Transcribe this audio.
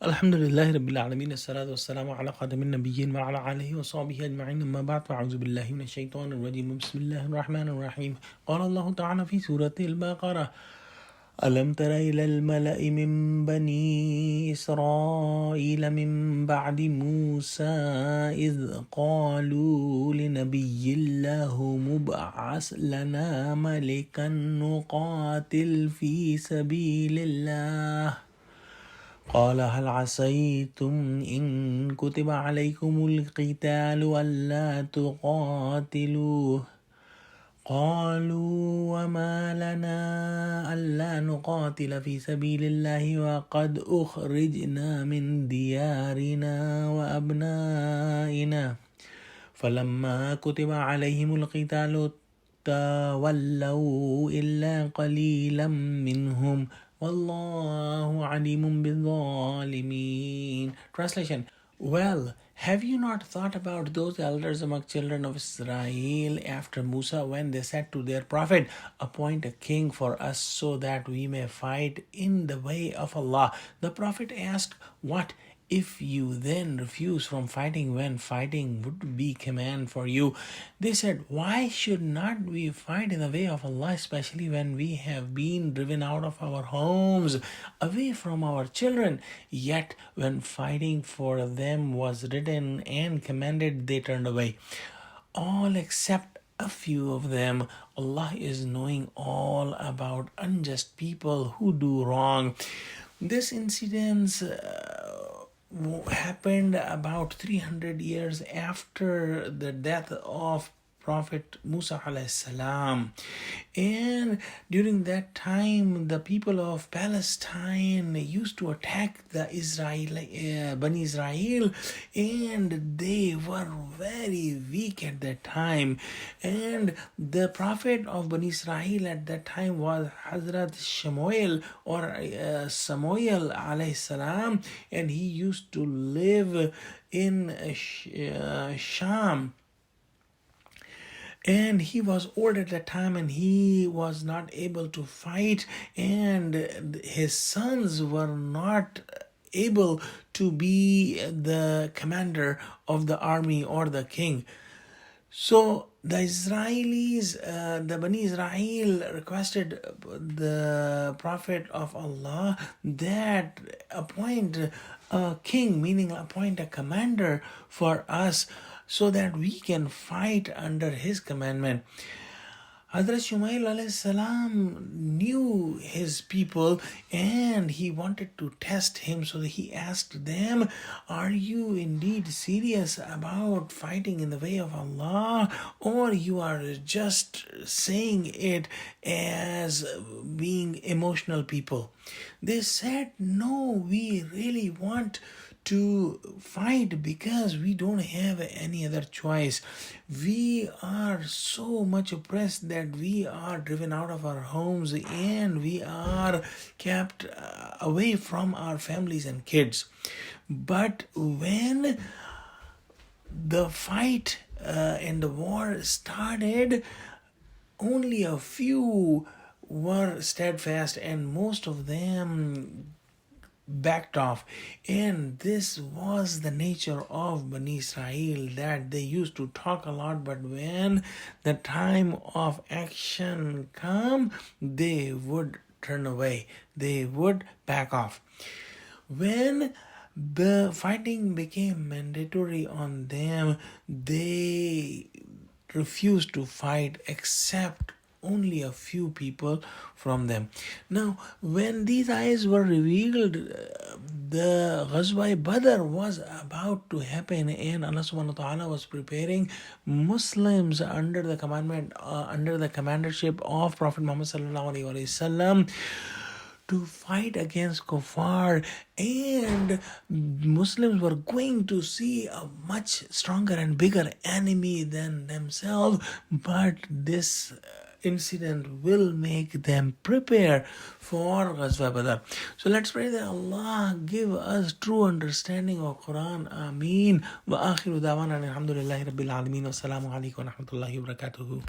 Alhamdulillahi Rabbil Alameen, as-salatu was-salamu ala khatamin nabiyyin wa ala alihi wa sahbihi ajma'in, amma ba'd, fa'a'udhu billahi minash shaitanir rajim, bismillahir rahmanir rahim. Qala Allahu ta'ala fi Surah Al-Baqara, ألم تر إلى الملأ من بني إسرائيل من بعد موسى إذ قالوا لنبي الله مبعث لنا ملكا نقاتل في سبيل الله قال هل عسيتم إن كتب عليكم القتال ألا تقاتلوا قالوا وما لنا ألا نقاتل في سبيل الله وقد أخرجنا من ديارنا وأبنائنا فلما كتب عليهم القتال تولوا إلا قليلا منهم Wallahu alimun bil-zalimin. Translation: Well, have you not thought about those elders among children of Israel after Musa when they said to their prophet, appoint a king for us so that we may fight in the way of Allah? The prophet asked, what if you then refuse from fighting when fighting would be command for you? They said, why should not we fight in the way of Allah, especially when we have been driven out of our homes, away from our children? Yet when fighting for them was written and commanded, they turned away. All except a few of them. Allah is knowing all about unjust people who do wrong. This incident happened about 300 years after the death of Prophet Musa alayhi salam, and during that time the people of Palestine used to attack the Bani Israel, and they were very weak at that time. And the prophet of Bani Israel at that time was Hazrat Samuel alayhi salam, and he used to live in Sham. And he was old at that time, and he was not able to fight, and his sons were not able to be the commander of the army or the king. So the Israelis, the Bani Israel requested the Prophet of Allah that appoint a king, meaning appoint a commander for us so that we can fight under his commandment. Hazrat Shumail alayhi salam knew his people, and he wanted to test him, so he asked them, are you indeed serious about fighting in the way of Allah, or you are just saying it as being emotional people? They said, no, we really want to fight because we don't have any other choice. We are so much oppressed that we are driven out of our homes and we are kept away from our families and kids. But when the fight and the war started, only a few were steadfast and most of them backed off. And this was the nature of Bani Israel, that they used to talk a lot, but when the time of action come, they would turn away, they would back off. When the fighting became mandatory on them, they refused to fight except only a few people from them. Now, when these ayahs were revealed, the Ghazwa Badr was about to happen, and Allah subhanahu wa ta'ala was preparing Muslims under the commandment, under the commandership of Prophet Muhammad sallallahu alaihi wasallam, to fight against kuffar, and Muslims were going to see a much stronger and bigger enemy than themselves. But this incident will make them prepare for Ghazwa Badr. So let's pray that Allah give us true understanding of Quran. Ameen. Wa akhiru dawana alhamdulillahi rabbil alameen. Wassalamu alaikum wa rahmatullahi wa barakatuhu.